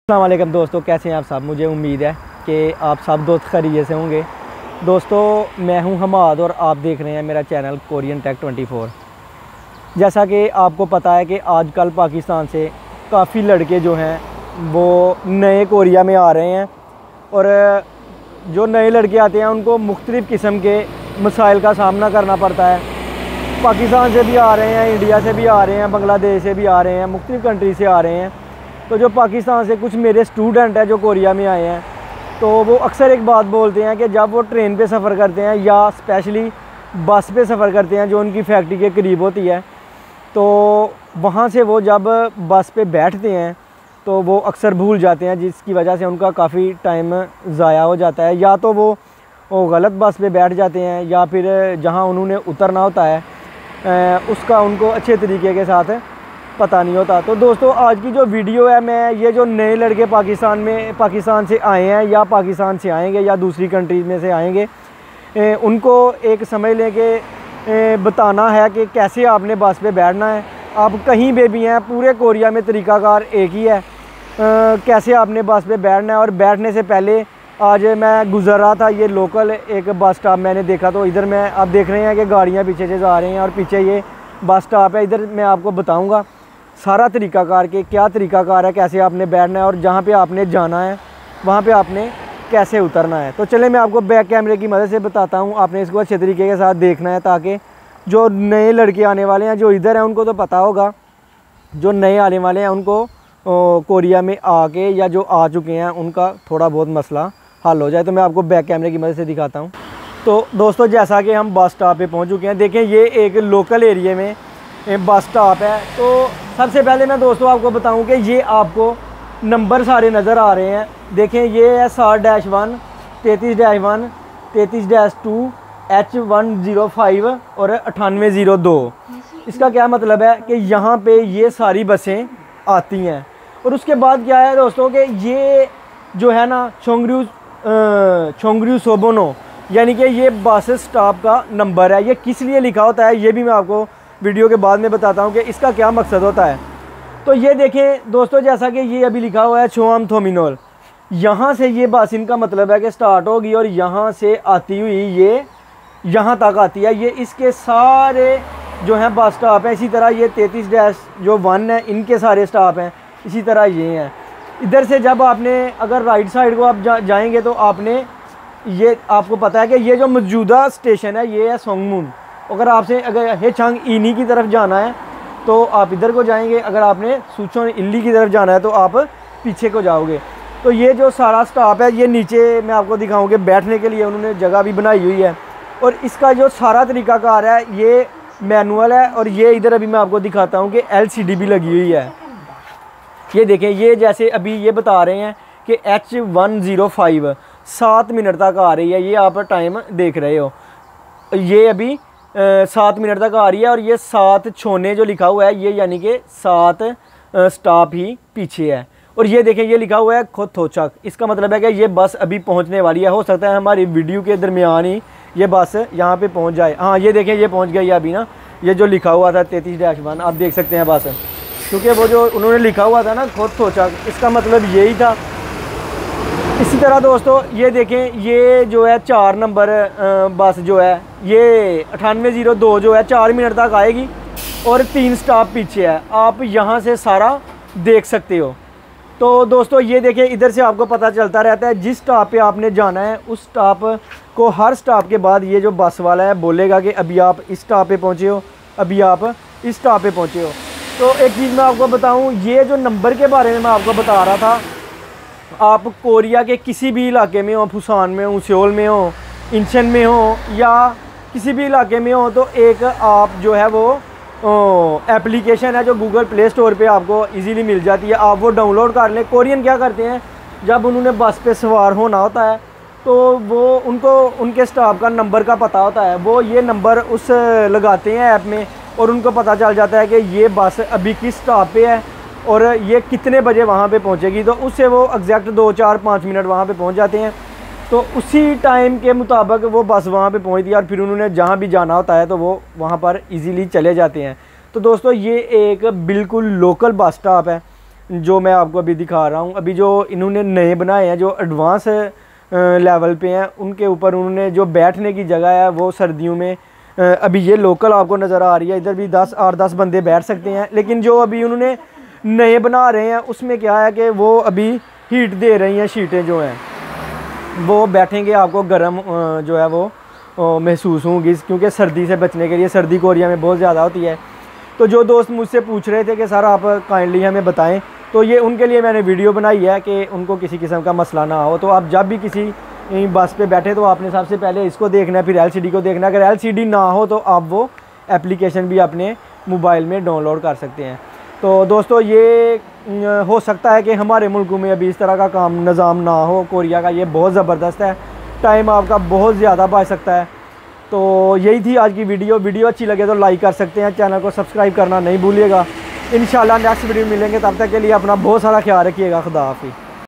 अस्सलाम वालेकुम दोस्तों, कैसे हैं आप सब। मुझे उम्मीद है कि आप सब दोस्त खैरियत से होंगे। दोस्तों मैं हूं हमाद और आप देख रहे हैं मेरा चैनल कोरियन टेक 24। जैसा कि आपको पता है कि आजकल पाकिस्तान से काफ़ी लड़के जो हैं वो नए कोरिया में आ रहे हैं और जो नए लड़के आते हैं उनको मुख्तलिफ़ किस्म के मसाइल का सामना करना पड़ता है। पाकिस्तान से भी आ रहे हैं, इंडिया से भी आ रहे हैं, बांग्लादेश से भी आ रहे हैं, मुख्तलिफ़ कंट्री से आ रहे हैं। तो जो पाकिस्तान से कुछ मेरे स्टूडेंट हैं जो कोरिया में आए हैं, तो वो अक्सर एक बात बोलते हैं कि जब वो ट्रेन पे सफ़र करते हैं या स्पेशली बस पे सफ़र करते हैं जो उनकी फैक्ट्री के करीब होती है, तो वहाँ से वो जब बस पे बैठते हैं तो वो अक्सर भूल जाते हैं, जिसकी वजह से उनका काफ़ी टाइम ज़ाया हो जाता है। या तो वो गलत बस पे बैठ जाते हैं या फिर जहाँ उन्होंने उतरना होता है उसका उनको अच्छे तरीके के साथ पता नहीं होता। तो दोस्तों आज की जो वीडियो है, मैं ये जो नए लड़के पाकिस्तान से आए हैं या पाकिस्तान से आएंगे या दूसरी कंट्रीज़ में से आएंगे, उनको एक समझ लें कि बताना है कि कैसे आपने बस पे बैठना है। आप कहीं पे भी हैं, पूरे कोरिया में तरीक़ाकार एक ही है कैसे आपने बस पे बैठना है। और बैठने से पहले आज मैं गुज़र रहा था, ये लोकल एक बस स्टॉप मैंने देखा, तो इधर मैं आप देख रहे हैं कि गाड़ियाँ पीछे से जा रही हैं और पीछे ये बस स्टॉप है। इधर मैं आपको बताऊँगा सारा तरीक़ाकार के क्या तरीक़ाकार है, कैसे आपने बैठना है और जहाँ पे आपने जाना है वहाँ पे आपने कैसे उतरना है। तो चले मैं आपको बैक कैमरे की मदद से बताता हूँ। आपने इसको अच्छे तरीके के साथ देखना है ताकि जो नए लड़के आने वाले हैं जो इधर हैं उनको तो पता होगा, जो नए आने वाले हैं उनको कोरिया में आके या जो आ चुके हैं उनका थोड़ा बहुत मसला हल हो जाए। तो मैं आपको बैक कैमरे की मदद से दिखाता हूँ। तो दोस्तों जैसा कि हम बस स्टॉप पर पहुँच चुके हैं, देखें ये एक लोकल एरिए में बस स्टॉप है। तो सबसे पहले मैं दोस्तों आपको बताऊं कि ये आपको नंबर सारे नज़र आ रहे हैं। देखें ये है 60-1, 33-1, 33-2, H105 और 9802। इसका क्या मतलब है कि यहाँ पे ये सारी बसें आती हैं। और उसके बाद क्या है दोस्तों कि ये जो है ना चोंगरु सोबोनो, यानी कि ये बस स्टॉप का नंबर है। ये किस लिए लिखा होता है ये भी मैं आपको वीडियो के बाद में बताता हूँ कि इसका क्या मकसद होता है। तो ये देखें दोस्तों, जैसा कि ये अभी लिखा हुआ है छोआम थोमिनोल, यहाँ से ये बस इनका मतलब है कि स्टार्ट होगी और यहाँ से आती हुई ये यहाँ तक आती है। ये इसके सारे जो हैं बस स्टॉप हैं। इसी तरह ये 33-1 है, इनके सारे स्टॉप हैं। इसी तरह ये हैं। इधर से जब आपने अगर राइट साइड को आप जाएंगे तो आपने ये आपको पता है कि ये जो मौजूदा स्टेशन है ये है सोंगमुन। अगर हेचंग इनी की तरफ जाना है तो आप इधर को जाएंगे, अगर आपने सूचों इल्ली की तरफ जाना है तो आप पीछे को जाओगे। तो ये जो सारा स्टॉप है ये नीचे मैं आपको दिखाऊंगा, बैठने के लिए उन्होंने जगह भी बनाई हुई है। और इसका जो सारा तरीक़ाकार है ये मैनुअल है। और ये इधर अभी मैं आपको दिखाता हूँ कि LCD भी लगी हुई है। ये देखें, ये जैसे अभी ये बता रहे हैं कि H105 7 मिनट तक आ रही है। ये आप टाइम देख रहे हो, ये अभी 7 मिनट तक आ रही है। और ये 7 छोने जो लिखा हुआ है ये यानी कि 7 स्टॉप ही पीछे है। और ये देखें ये लिखा हुआ है खोथोचक, इसका मतलब है कि ये बस अभी पहुंचने वाली है। हो सकता है हमारी वीडियो के दरमियान ही ये बस यहाँ पे पहुंच जाए। हाँ ये देखें ये पहुंच गई है अभी ना। ये जो लिखा हुआ था 33-1 आप देख सकते हैं बस, क्योंकि वो जो उन्होंने लिखा हुआ था ना खोथोचक, इसका मतलब यही था। इसी तरह दोस्तों ये देखें ये जो है 4 नंबर बस जो है ये 9802 जो है 4 मिनट तक आएगी और 3 स्टॉप पीछे है। आप यहाँ से सारा देख सकते हो। तो दोस्तों ये देखें इधर से आपको पता चलता रहता है जिस स्टॉप पे आपने जाना है उस स्टॉप को हर स्टॉप के बाद ये जो बस वाला है बोलेगा कि अभी आप इस स्टॉप पे पहुँचे हो, अभी आप इस स्टॉप पे पहुँचे हो। तो एक चीज़ मैं आपको बताऊँ, ये जो नंबर के बारे में मैं आपको बता रहा था, आप कोरिया के किसी भी इलाके में हो, फुसान में हो, सियोल में हो, इंचन में हो या किसी भी इलाके में हो, तो एक आप जो है वो एप्लीकेशन है जो गूगल प्ले स्टोर पे आपको इजीली मिल जाती है। आप वो डाउनलोड कर लें। कोरियन क्या करते हैं, जब उन्होंने बस पे सवार होना होता है तो वो उनको उनके स्टॉप का नंबर का पता होता है, वो ये नंबर उस लगाते हैं ऐप में और उनको पता चल जाता है कि ये बस अभी किस स्टॉप पे है और ये कितने बजे वहाँ पे पहुँचेगी। तो उससे वो एग्जैक्ट 2, 4, 5 मिनट वहाँ पे पहुँच जाते हैं। तो उसी टाइम के मुताबिक वो बस वहाँ पे पहुँचती है और फिर उन्होंने जहाँ भी जाना होता है तो वो वहाँ पर इजीली चले जाते हैं। तो दोस्तों ये एक बिल्कुल लोकल बस स्टॉप है जो मैं आपको अभी दिखा रहा हूँ। अभी जो इन्होंने नए बनाए हैं जो एडवांस लेवल पे हैं, उनके ऊपर उन्होंने जो बैठने की जगह है वो सर्दियों में अभी ये लोकल आपको नज़र आ रही है, इधर भी 8-10 बंदे बैठ सकते हैं। लेकिन जो अभी उन्होंने नए बना रहे हैं उसमें क्या है कि वो अभी हीट दे रही हैं, शीटें जो हैं वो बैठेंगे आपको गर्म जो है वो महसूस होंगी, क्योंकि सर्दी से बचने के लिए, सर्दी कोरिया में बहुत ज़्यादा होती है। तो जो दोस्त मुझसे पूछ रहे थे कि सर आप काइंडली हमें बताएं, तो ये उनके लिए मैंने वीडियो बनाई है कि उनको किसी किस्म का मसला ना हो। तो आप जब भी किसी बस पे बैठे तो आपने सबसे पहले इसको देखना है, फिर LCD को देखना है। अगर LCD ना हो तो आप वो एप्लीकेशन भी अपने मोबाइल में डाउनलोड कर सकते हैं। तो दोस्तों ये हो सकता है कि हमारे मुल्क में अभी इस तरह का काम निज़ाम ना हो। कोरिया का ये बहुत ज़बरदस्त है, टाइम आपका बहुत ज़्यादा बच सकता है। तो यही थी आज की वीडियो अच्छी लगे तो लाइक कर सकते हैं, चैनल को सब्सक्राइब करना नहीं भूलिएगा। इंशाल्लाह नेक्स्ट वीडियो मिलेंगे, तब तक के लिए अपना बहुत सारा ख्याल रखिएगा। खुदा हाफिज़।